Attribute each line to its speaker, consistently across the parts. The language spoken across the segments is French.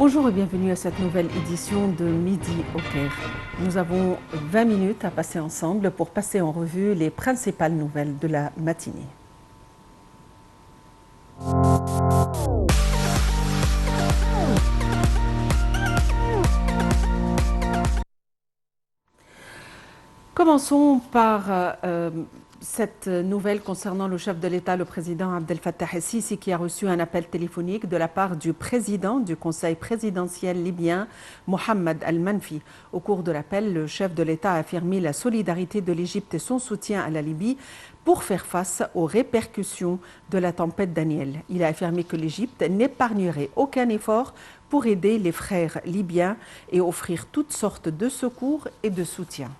Speaker 1: Bonjour et bienvenue à cette nouvelle édition de Midi au Caire. Nous avons 20 minutes à passer ensemble pour passer en revue les principales nouvelles de la matinée. Commençons par cette nouvelle concernant le chef de l'État, le président Abdel Fattah el-Sisi, qui a reçu un appel téléphonique de la part du président du Conseil présidentiel libyen, Mohamed Al-Manfi. Au cours de l'appel, le chef de l'État a affirmé la solidarité de l'Égypte et son soutien à la Libye pour faire face aux répercussions de la tempête Daniel. Il a affirmé que l'Égypte n'épargnerait aucun effort pour aider les frères libyens et offrir toutes sortes de secours et de soutien.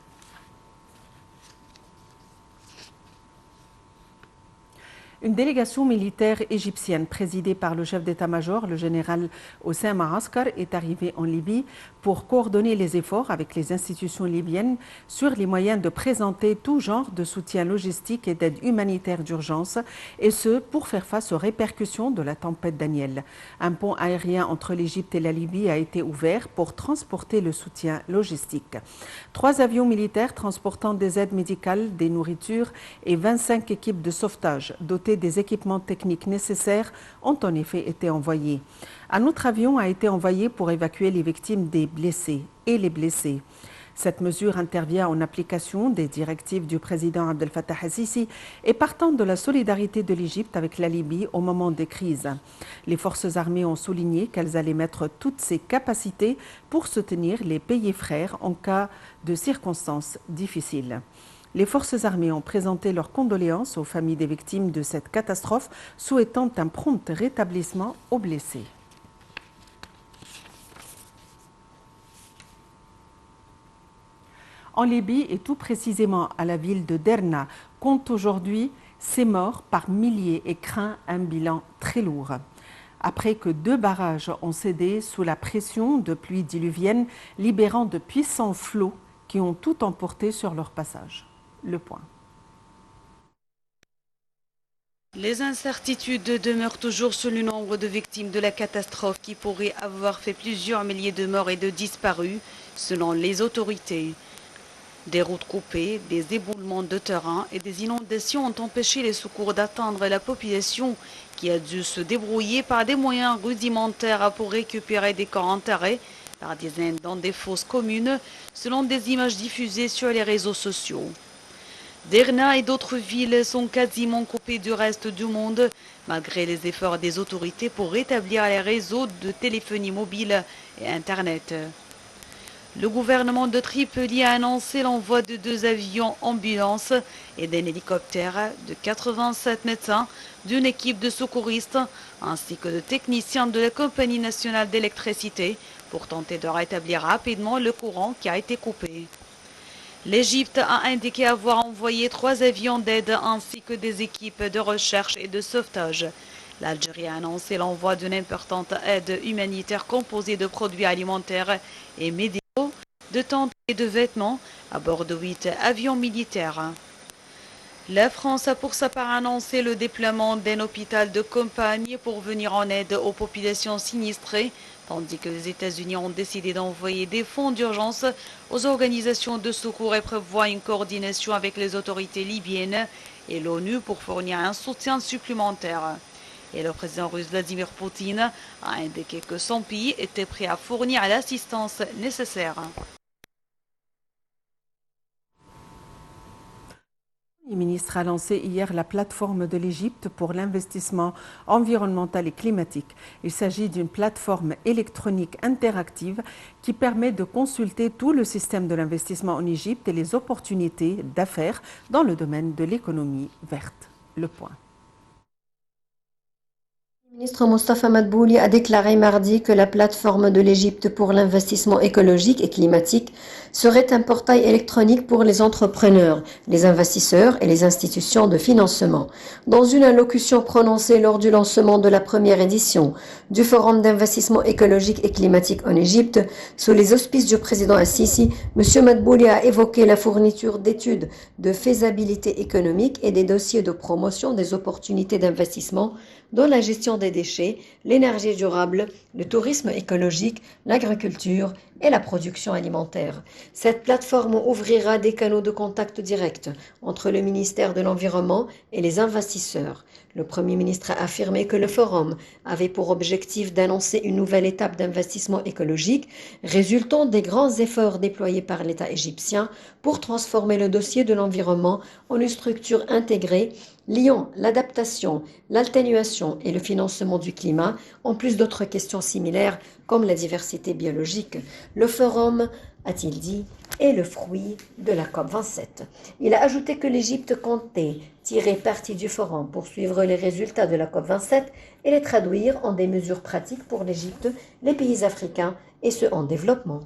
Speaker 1: Une délégation militaire égyptienne présidée par le chef d'état-major, le général Hossein Maaskar, est arrivée en Libye pour coordonner les efforts avec les institutions libyennes sur les moyens de présenter tout genre de soutien logistique et d'aide humanitaire d'urgence, et ce pour faire face aux répercussions de la tempête Daniel. Un pont aérien entre l'Égypte et la Libye a été ouvert pour transporter le soutien logistique. 3 avions militaires transportant des aides médicales, des nourritures et 25 équipes de sauvetage dotées des équipements techniques nécessaires ont en effet été envoyés. Un autre avion a été envoyé pour évacuer les victimes des blessés et les blessés. Cette mesure intervient en application des directives du président Abdel Fattah el-Sisi et partant de la solidarité de l'Égypte avec la Libye au moment des crises. Les forces armées ont souligné qu'elles allaient mettre toutes ses capacités pour soutenir les pays frères en cas de circonstances difficiles. Les forces armées ont présenté leurs condoléances aux familles des victimes de cette catastrophe, souhaitant un prompt rétablissement aux blessés. En Libye, et tout précisément à la ville de Derna, compte aujourd'hui ses morts par milliers et craint un bilan très lourd. Après que 2 barrages ont cédé sous la pression de pluies diluviennes, libérant de puissants flots qui ont tout emporté sur leur passage. Le point.
Speaker 2: Les incertitudes demeurent toujours sur le nombre de victimes de la catastrophe qui pourrait avoir fait plusieurs milliers de morts et de disparus, selon les autorités. Des routes coupées, des éboulements de terrain et des inondations ont empêché les secours d'atteindre la population qui a dû se débrouiller par des moyens rudimentaires pour récupérer des corps enterrés par dizaines dans des fosses communes, selon des images diffusées sur les réseaux sociaux. Derna et d'autres villes sont quasiment coupées du reste du monde, malgré les efforts des autorités pour rétablir les réseaux de téléphonie mobile et Internet. Le gouvernement de Tripoli a annoncé l'envoi de 2 avions ambulances et d'un hélicoptère, de 87 médecins, d'une équipe de secouristes, ainsi que de techniciens de la Compagnie nationale d'électricité pour tenter de rétablir rapidement le courant qui a été coupé. L'Égypte a indiqué avoir envoyé 3 avions d'aide ainsi que des équipes de recherche et de sauvetage. L'Algérie a annoncé l'envoi d'une importante aide humanitaire composée de produits alimentaires et médicaux, de tentes et de vêtements à bord de 8 avions militaires. La France a pour sa part annoncé le déploiement d'un hôpital de campagne pour venir en aide aux populations sinistrées, tandis que les États-Unis ont décidé d'envoyer des fonds d'urgence aux organisations de secours et prévoient une coordination avec les autorités libyennes et l'ONU pour fournir un soutien supplémentaire. Et le président russe Vladimir Poutine a indiqué que son pays était prêt à fournir l'assistance nécessaire.
Speaker 1: Le ministre a lancé hier la plateforme de l'Égypte pour l'investissement environnemental et climatique. Il s'agit d'une plateforme électronique interactive qui permet de consulter tout le système de l'investissement en Égypte et les opportunités d'affaires dans le domaine de l'économie verte. Le point.
Speaker 3: Le ministre Mostafa Madbouli a déclaré mardi que la plateforme de l'Égypte pour l'investissement écologique et climatique serait un portail électronique pour les entrepreneurs, les investisseurs et les institutions de financement. Dans une allocution prononcée lors du lancement de la première édition du Forum d'investissement écologique et climatique en Égypte, sous les auspices du président Al-Sisi, M. Madbouli a évoqué la fourniture d'études de faisabilité économique et des dossiers de promotion des opportunités d'investissement dans la gestion des déchets, l'énergie durable, le tourisme écologique, l'agriculture et la production alimentaire. Cette plateforme ouvrira des canaux de contact directs entre le ministère de l'Environnement et les investisseurs. Le Premier ministre a affirmé que le forum avait pour objectif d'annoncer une nouvelle étape d'investissement écologique résultant des grands efforts déployés par l'État égyptien pour transformer le dossier de l'environnement en une structure intégrée liant l'adaptation, l'atténuation et le financement du climat, en plus d'autres questions similaires comme la diversité biologique. Le forum, a-t-il dit, est le fruit de la COP27. Il a ajouté que l'Égypte comptait tirer parti du forum pour suivre les résultats de la COP27 et les traduire en des mesures pratiques pour l'Égypte, les pays africains et ceux en développement.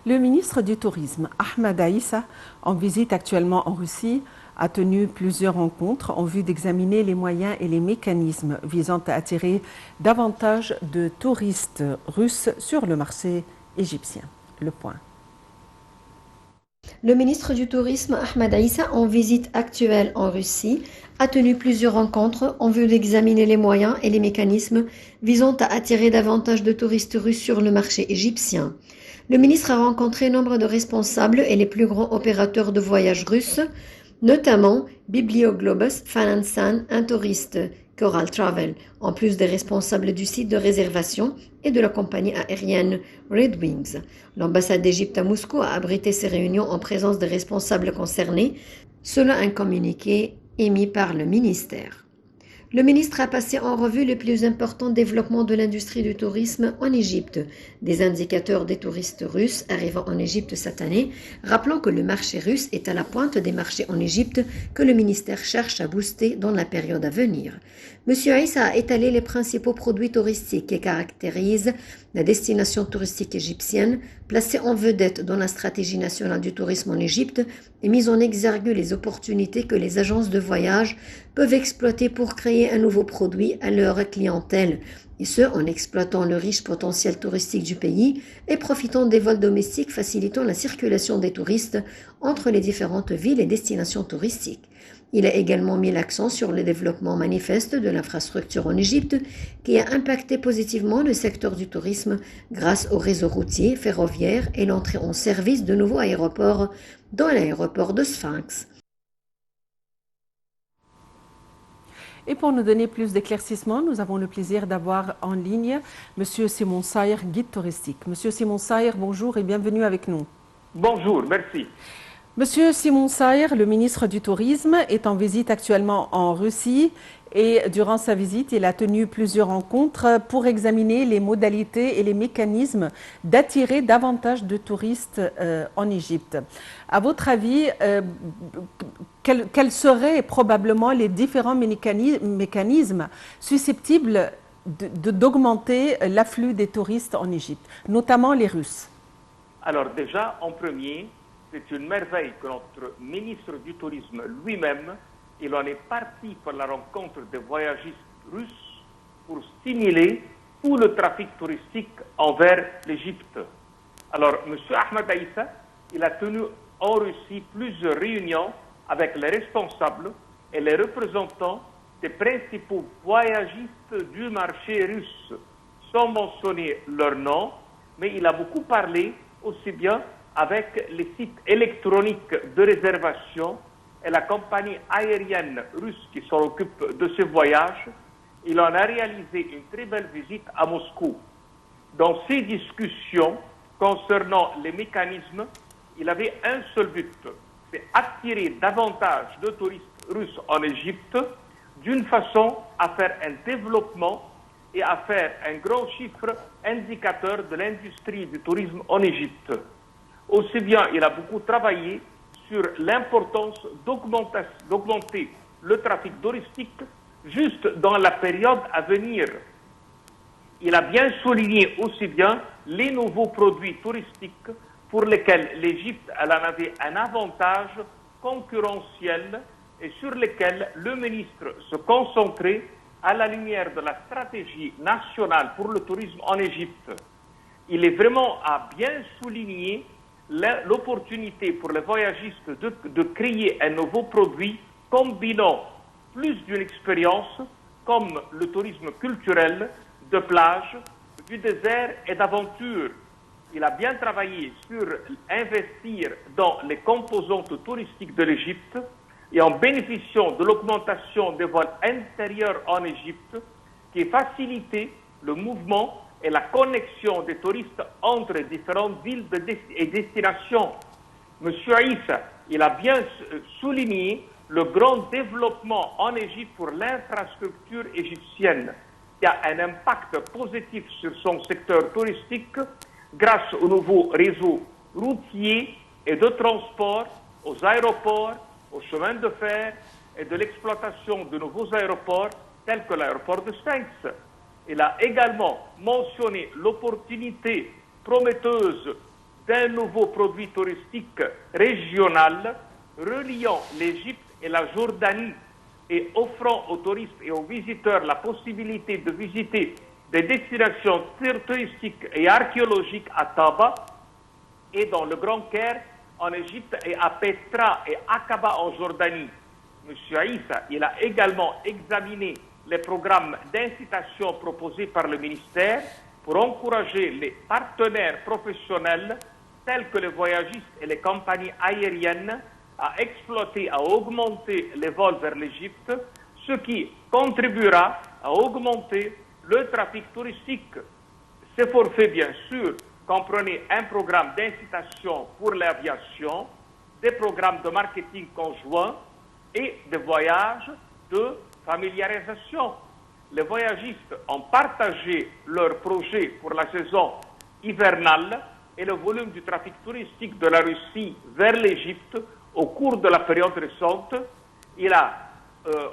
Speaker 1: Le ministre du Tourisme, Ahmed Aïssa, en visite actuellement en Russie, a tenu plusieurs rencontres en vue d'examiner les moyens et les mécanismes visant à attirer davantage de touristes russes sur le marché égyptien. Le point.
Speaker 3: Le ministre du Tourisme, Ahmed Aïssa, en visite actuelle en Russie, a tenu plusieurs rencontres en vue d'examiner les moyens et les mécanismes visant à attirer davantage de touristes russes sur le marché égyptien. Le ministre a rencontré nombre de responsables et les plus grands opérateurs de voyages russes, notamment Biblioglobus, Finansan, un touriste, Coral Travel, en plus des responsables du site de réservation et de la compagnie aérienne Red Wings. L'ambassade d'Égypte à Moscou a abrité ces réunions en présence des responsables concernés, selon un communiqué émis par le ministère. Le ministre a passé en revue les plus importants développements de l'industrie du tourisme en Égypte, des indicateurs des touristes russes arrivant en Égypte cette année, rappelant que le marché russe est à la pointe des marchés en Égypte que le ministère cherche à booster dans la période à venir. M. Aïssa a étalé les principaux produits touristiques qui caractérisent la destination touristique égyptienne, placée en vedette dans la stratégie nationale du tourisme en Égypte et mise en exergue les opportunités que les agences de voyage peuvent exploiter pour créer un nouveau produit à leur clientèle, et ce en exploitant le riche potentiel touristique du pays et profitant des vols domestiques facilitant la circulation des touristes entre les différentes villes et destinations touristiques. Il a également mis l'accent sur le développement manifeste de l'infrastructure en Égypte qui a impacté positivement le secteur du tourisme grâce au réseau routier, ferroviaire et l'entrée en service de nouveaux aéroports, dont l'aéroport de Sphinx.
Speaker 1: Et pour nous donner plus d'éclaircissements, nous avons le plaisir d'avoir en ligne M. Simon Sayer, guide touristique. M. Simon Sayer, bonjour et bienvenue avec nous.
Speaker 4: Bonjour, merci.
Speaker 1: Monsieur Simon Sayer, le ministre du Tourisme, est en visite actuellement en Russie et durant sa visite, il a tenu plusieurs rencontres pour examiner les modalités et les mécanismes d'attirer davantage de touristes en Égypte. À votre avis, quels seraient probablement les différents mécanismes susceptibles d'augmenter l'afflux des touristes en Égypte, notamment les Russes?
Speaker 4: Alors déjà, en premier, c'est une merveille que notre ministre du Tourisme lui-même, il en est parti pour la rencontre des voyagistes russes pour stimuler tout le trafic touristique envers l'Égypte. Alors, M. Ahmed Aïssa, il a tenu en Russie plusieurs réunions avec les responsables et les représentants des principaux voyagistes du marché russe, sans mentionner leur nom, mais il a beaucoup parlé aussi bien avec les sites électroniques de réservation et la compagnie aérienne russe qui s'en occupe de ces voyages. Il en a réalisé une très belle visite à Moscou. Dans ces discussions concernant les mécanismes, il avait un seul but, c'est attirer davantage de touristes russes en Égypte d'une façon à faire un développement et à faire un grand chiffre indicateur de l'industrie du tourisme en Égypte. Aussi bien, il a beaucoup travaillé sur l'importance d'augmenter le trafic touristique juste dans la période à venir. Il a bien souligné aussi bien les nouveaux produits touristiques pour lesquels l'Égypte en avait un avantage concurrentiel et sur lesquels le ministre se concentrait à la lumière de la stratégie nationale pour le tourisme en Égypte. Il est vraiment à bien souligner l'opportunité pour les voyagistes de créer un nouveau produit combinant plus d'une expérience comme le tourisme culturel, de plage, du désert et d'aventure. Il a bien travaillé sur investir dans les composantes touristiques de l'Égypte et en bénéficiant de l'augmentation des vols intérieurs en Égypte qui facilitait le mouvement et la connexion des touristes entre différentes villes et destinations. Monsieur Issa, il a bien souligné le grand développement en Égypte pour l'infrastructure égyptienne, qui a un impact positif sur son secteur touristique grâce au nouveau réseau routier et de transport, aux aéroports, aux chemins de fer et de l'exploitation de nouveaux aéroports tels que l'aéroport de Sphinx. Il a également mentionné l'opportunité prometteuse d'un nouveau produit touristique régional reliant l'Égypte et la Jordanie et offrant aux touristes et aux visiteurs la possibilité de visiter des destinations touristiques et archéologiques à Taba et dans le Grand Caire en Égypte et à Petra et Aqaba en Jordanie. Monsieur Aïssa, il a également examiné les programmes d'incitation proposés par le ministère pour encourager les partenaires professionnels tels que les voyagistes et les compagnies aériennes à exploiter, à augmenter les vols vers l'Égypte, ce qui contribuera à augmenter le trafic touristique. Ces forfaits, bien sûr, comprenaient un programme d'incitation pour l'aviation, des programmes de marketing conjoints et des voyages de familiarisation. Les voyagistes ont partagé leurs projets pour la saison hivernale et le volume du trafic touristique de la Russie vers l'Égypte au cours de la période récente.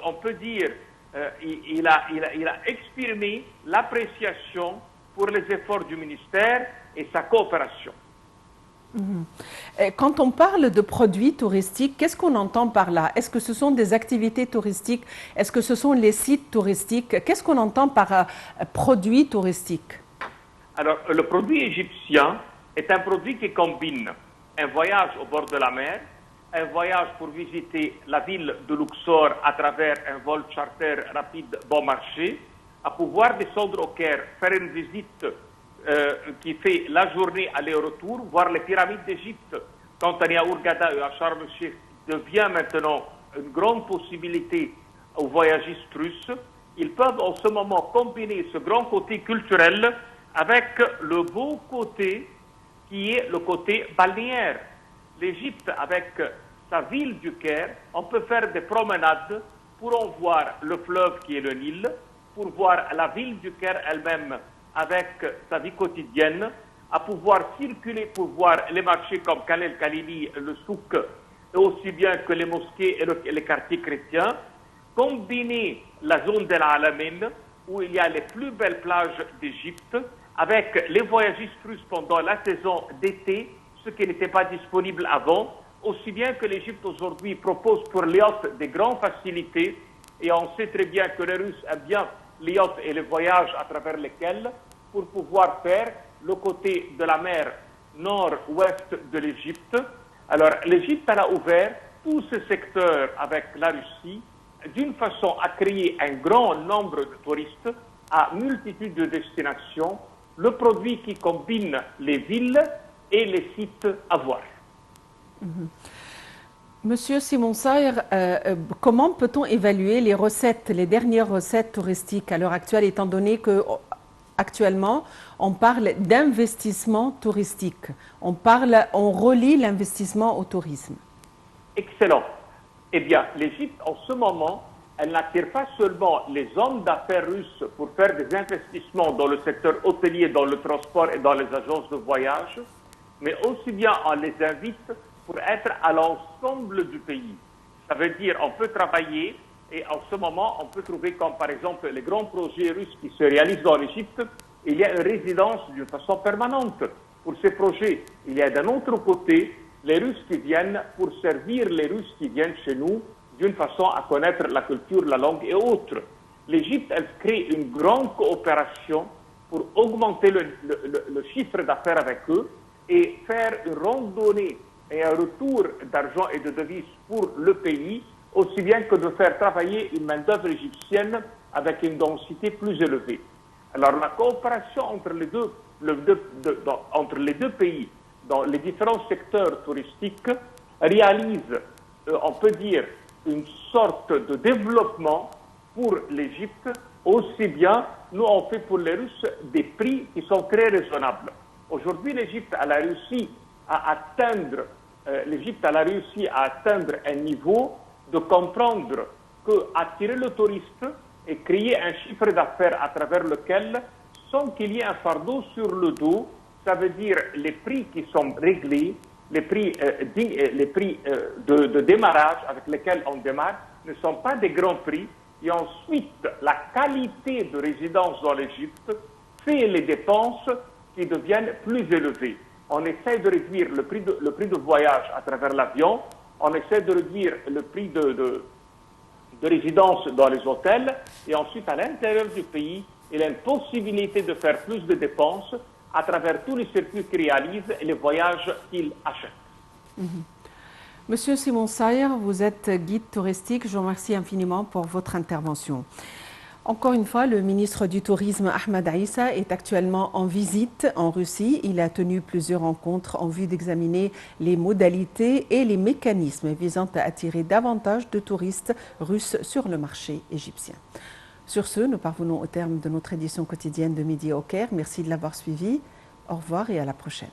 Speaker 4: On peut dire, il a exprimé l'appréciation pour les efforts du ministère et sa coopération.
Speaker 1: Quand on parle de produits touristiques, qu'est-ce qu'on entend par là? Est-ce que ce sont des activités touristiques? Est-ce que ce sont les sites touristiques? Qu'est-ce qu'on entend par produits touristiques?
Speaker 4: Alors, le produit égyptien est un produit qui combine un voyage au bord de la mer, un voyage pour visiter la ville de Luxor à travers un vol charter rapide bon marché, à pouvoir descendre au Caire, faire une visite qui fait la journée aller-retour, voir les pyramides d'Égypte. Quant à Hurghada et à Sharm el-Sheikh, devient maintenant une grande possibilité aux voyagistes russes. Ils peuvent en ce moment combiner ce grand côté culturel avec le beau côté qui est le côté balnéaire. L'Égypte, avec sa ville du Caire, on peut faire des promenades pour en voir le fleuve qui est le Nil, pour voir la ville du Caire elle-même avec sa vie quotidienne, à pouvoir circuler pour voir les marchés comme Khalel Khalili, le souk, et aussi bien que les mosquées et les quartiers chrétiens, combiner la zone de l'Alamin, où il y a les plus belles plages d'Égypte, avec les voyagistes russes pendant la saison d'été, ce qui n'était pas disponible avant, aussi bien que l'Égypte aujourd'hui propose pour les yachts des grandes facilités, et on sait très bien que les Russes aiment bien les yachts et les voyages à travers lesquels, pour pouvoir faire le côté de la mer nord-ouest de l'Égypte. Alors, l'Égypte a ouvert tous ces secteurs avec la Russie, d'une façon à créer un grand nombre de touristes à multitude de destinations, le produit qui combine les villes et les sites à voir.
Speaker 1: Monsieur Simon Saïr, comment peut-on évaluer les recettes, les dernières recettes touristiques à l'heure actuelle, étant donné que actuellement on parle d'investissement touristique, on relie l'investissement au tourisme?
Speaker 4: Excellent. Eh bien, l'Égypte, en ce moment, elle n'attire pas seulement les hommes d'affaires russes pour faire des investissements dans le secteur hôtelier, dans le transport et dans les agences de voyage, mais aussi bien on les invite pour être à l'ensemble du pays. Ça veut dire on peut travailler et en ce moment on peut trouver comme par exemple les grands projets russes qui se réalisent dans l'Égypte, il y a une résidence d'une façon permanente pour ces projets. Il y a d'un autre côté les Russes qui viennent pour servir les Russes qui viennent chez nous d'une façon à connaître la culture, la langue et autres. L'Égypte, elle crée une grande coopération pour augmenter le chiffre d'affaires avec eux et faire une randonnée et un retour d'argent et de devises pour le pays aussi bien que de faire travailler une main-d'œuvre égyptienne avec une densité plus élevée. Alors la coopération entre les deux pays dans les différents secteurs touristiques réalise, on peut dire, une sorte de développement pour l'Égypte, aussi bien nous on fait pour les Russes des prix qui sont très raisonnables. Aujourd'hui, l'Égypte a réussi à atteindre un niveau de comprendre que attirer le touriste et créer un chiffre d'affaires à travers lequel, sans qu'il y ait un fardeau sur le dos, ça veut dire les prix qui sont réglés, les prix de démarrage avec lesquels on démarre ne sont pas des grands prix. Et ensuite, la qualité de résidence dans l'Égypte fait les dépenses qui deviennent plus élevées. On essaie de réduire le prix de voyage à travers l'avion, on essaie de réduire le prix de résidence dans les hôtels, et ensuite, à l'intérieur du pays, il y a une possibilité de faire plus de dépenses à travers tous les circuits qu'ils réalisent et les voyages qu'ils achètent.
Speaker 1: Monsieur Simon Sayer, vous êtes guide touristique. Je vous remercie infiniment pour votre intervention. Encore une fois, le ministre du Tourisme, Ahmed Aïssa, est actuellement en visite en Russie. Il a tenu plusieurs rencontres en vue d'examiner les modalités et les mécanismes visant à attirer davantage de touristes russes sur le marché égyptien. Sur ce, nous parvenons au terme de notre édition quotidienne de Midi au Caire. Merci de l'avoir suivi. Au revoir et à la prochaine.